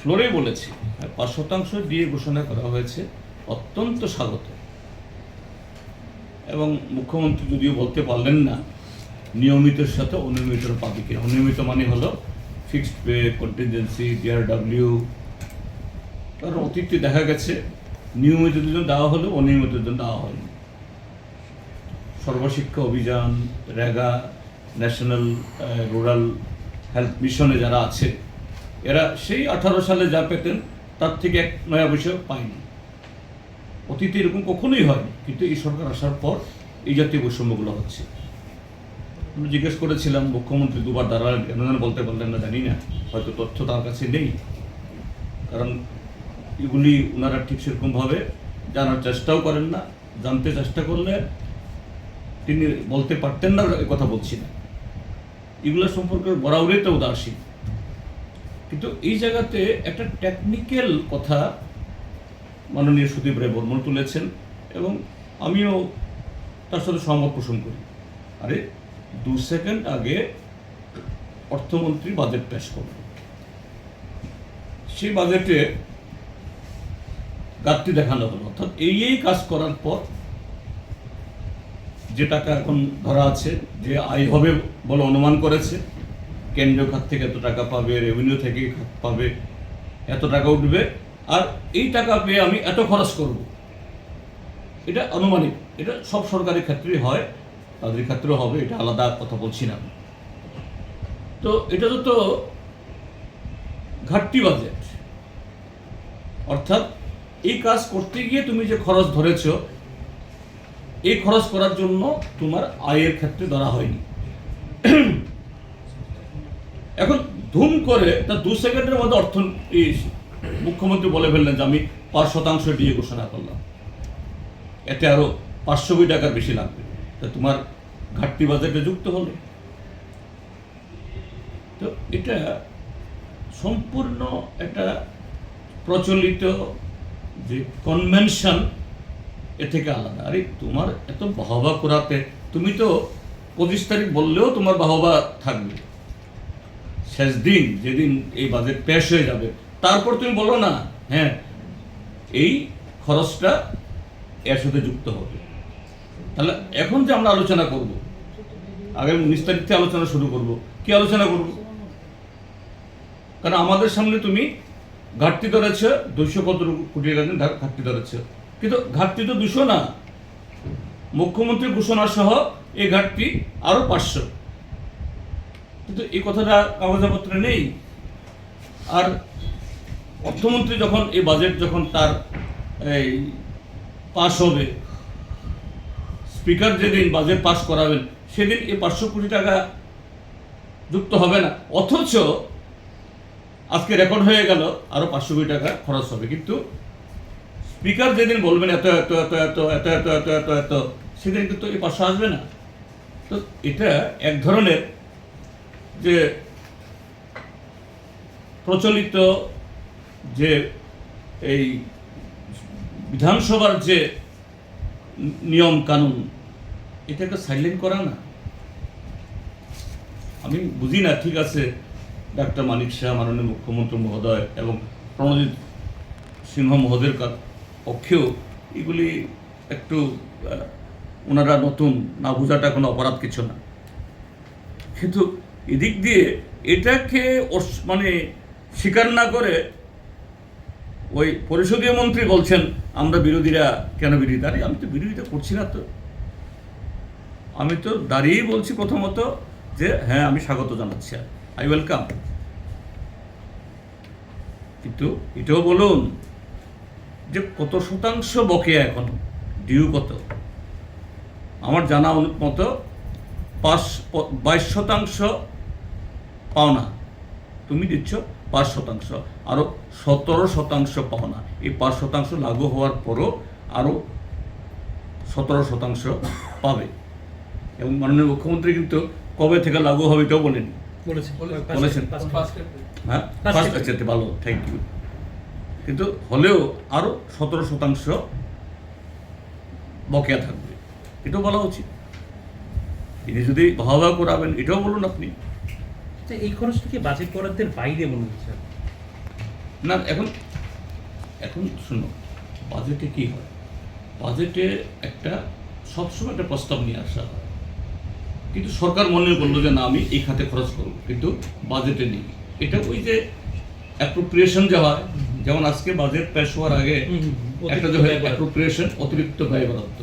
ফ্লোরে বলেছি 5% দিয়ে ঘোষণা করা হয়েছে, অত্যন্ত স্বাগত। এবং মুখ্যমন্ত্রী যদিও বলতে পারলেন না নিয়মিতের সাথে অনিয়মিতর পাবে কিনা। অনিয়মিত মানে হলো ফিক্সড পে, কন্টিনজেন্সি, ডিআরডব্লিউ। কারণ অতীতে দেখা গেছে নিয়মিতদের জন্য দেওয়া হলেও অনিয়মিতদের জন্য দেওয়া হয়নি। সর্বশিক্ষা অভিযান, রেগা, ন্যাশনাল রুরাল হেলথ মিশনে যারা আছে এরা সেই 18 সালে যা পেতেন তার থেকে 1 নয়া পয়সা পায়নি। অতীতে এরকম কখনোই হয়নি, কিন্তু এই সরকার আসার পর এই জাতীয় বৈষম্যগুলো হচ্ছে। আমি জিজ্ঞেস করেছিলাম, মুখ্যমন্ত্রী দুবার দাঁড়ালেন, কেন যেন বলতে পারলেন না জানি না, হয়তো তথ্য তার কাছে নেই। কারণ এগুলি ওনারা ঠিক সেরকমভাবে জানার চেষ্টাও করেন না, জানতে চেষ্টা করলে তিনি বলতে পারতেন না, এ কথা বলছি না। এগুলো সম্পর্কে বরাবরই তো উদাসীন। কিন্তু এই জায়গাতে একটা টেকনিক্যাল কথা মাননীয় সুদীপ রায় বর্মন তুলেছেন এবং আমিও তার সাথে সহমত পোষণ করি। আরে 2 সেকেন্ড আগে অর্থমন্ত্রী বাজেট পেশ করলেন, সেই বাজেটে ঘাটতি দেখানো হলো। অর্থাৎ এই কাজ করার পর যে টাকা এখন ধরা আছে, যে আয় হবে বলে অনুমান করেছে, কেন্দ্রীয় খাত থেকে এত টাকা পাবে, রেভিনিউ থেকে খাত পাবে, এত টাকা উঠবে, আর এই টাকা পেয়ে আমি এত খরচ করব, এটা আনুমানিক। এটা সব সরকারি ক্ষেত্রেই হয়, তাদের ক্ষেত্রেও হবে, এটা আলাদা কথা বলছি না। তো এটা তো ঘাটতি বাজেট। অর্থাৎ এই কাজ করতে গিয়ে তুমি যে খরচ ধরেছ, এই খরচ করার জন্য তোমার আয়ের ক্ষেত্রে ধরা হয়নি। এখন ধুম করে তার 2 সেকেন্ডের মধ্যে মুখ্যমন্ত্রী বলে ফেললেন যে আমি 5% দিয়ে ঘোষণা করলাম, এতে আরো 500 কোটি টাকার বেশি লাগবে। তা তোমার ঘাটতি বাজেটে যুক্ত হলো। তো এটা সম্পূর্ণ একটা প্রচলিত যে কনভেনশন, এ থেকে আলাদা। আরে তোমার এত বাহবা করাতে, তুমি তো 25 তারিখ বললেও তোমার বাহবা থাকবে, শেষ দিন যেদিন এই বাজেট পেশ হয়ে যাবে তারপর তুমি বলো না হ্যাঁ এই খরচটা এর সাথে যুক্ত হবে। তাহলে এখন যে আমরা আলোচনা করব, আগামী 19 তারিখ থেকে আলোচনা শুরু করব, কি আলোচনা করব? কারণ আমাদের সামনে তুমি ঘাটতি ধরেছ 200 কত কোটি টাকা ঘাটতি ধরেছ, কিন্তু ঘাটতি তো 200 না, মুখ্যমন্ত্রী ঘোষণা সহ এই ঘাটতি আরো 500। কিন্তু এই কথাটা কাগজপত্রে নেই। আর অর্থমন্ত্রী যখন এই বাজেট যখন তার এই পাশ হবে, স্পিকার যেদিন বাজেট পাস করাবেন সেদিন এই 500 কোটি টাকা যুক্ত হবে না, অথচ আজকে রেকর্ড হয়ে গেল আরো 500 কোটি টাকা খরচ হবে। কিন্তু স্পিকার যেদিন বলবেন এত এত এত এত এত এত এত এত এত, সেদিন কিন্তু এই 500 আসবে না। তো এটা এক ধরনের যে প্রচলিত যে এই বিধানসভার যে নিয়ম কানুন, এটাকে সাইলেন্ট করা না। আমি বুঝি না, ঠিক আছে ডাক্তার মানিক শাহ, মাননীয় মুখ্যমন্ত্রী মহোদয় এবং প্রণজিৎ সিংহ মহোদয়ের পক্ষেও এগুলি একটু ওনারা নতুন, না বোঝাটা কোনো অপরাধ কিছু না। কিন্তু এদিক দিয়ে এটাকে মানে স্বীকার না করে ওই পরিষদীয় মন্ত্রী বলছেন আমরা বিরোধীরা কেন বিরোধিতা। আরে আমি তো বিরোধিতা করছি না, তো আমি তো দাঁড়িয়েই বলছি প্রথমত যে হ্যাঁ আমি স্বাগত জানাচ্ছি, আই ওয়েলকাম। কিন্তু এটাও বলুন যে কত শতাংশ বকেয়া, এখন ডিউ কত? আমার জানা মতো 22% পাওনা, তুমি দিচ্ছ 5%, আরো 17% পাওনা। এই 5% লাগু হওয়ার পরও আরো 17% পাবে। এবং মাননীয় মুখ্যমন্ত্রী কিন্তু কবে থেকে লাগু হবে এটাও বলেছেন। হ্যাঁ, আচ্ছা ভালো, থ্যাংক ইউ। কিন্তু হলেও আরো 17% বকেয়া থাকবে, এটাও বলা উচিত। তিনি যদি ভাবা করাবেন এটাও বলুন আপনি। এই খরচটা কি বাজেট বরাদ্দের বাইরে মনে হচ্ছে? না এখন এখন শুনো, বাজেটে কি হয়, বাজেটে একটা সবসময় একটা প্রস্তাব নিয়ে আসা হয়, কিন্তু সরকার মনে করলো যে না আমি এই খাতে খরচ করবো, কিন্তু বাজেটে নেই। এটা ওই যে অ্যাপ্রোপ্রিয়েশন যা হয়, যেমন আজকে বাজেট পেশ হওয়ার আগে একটা যে অ্যাপ্রোপ্রিয়েশন, অতিরিক্ত ব্যয় বরাদ্দ,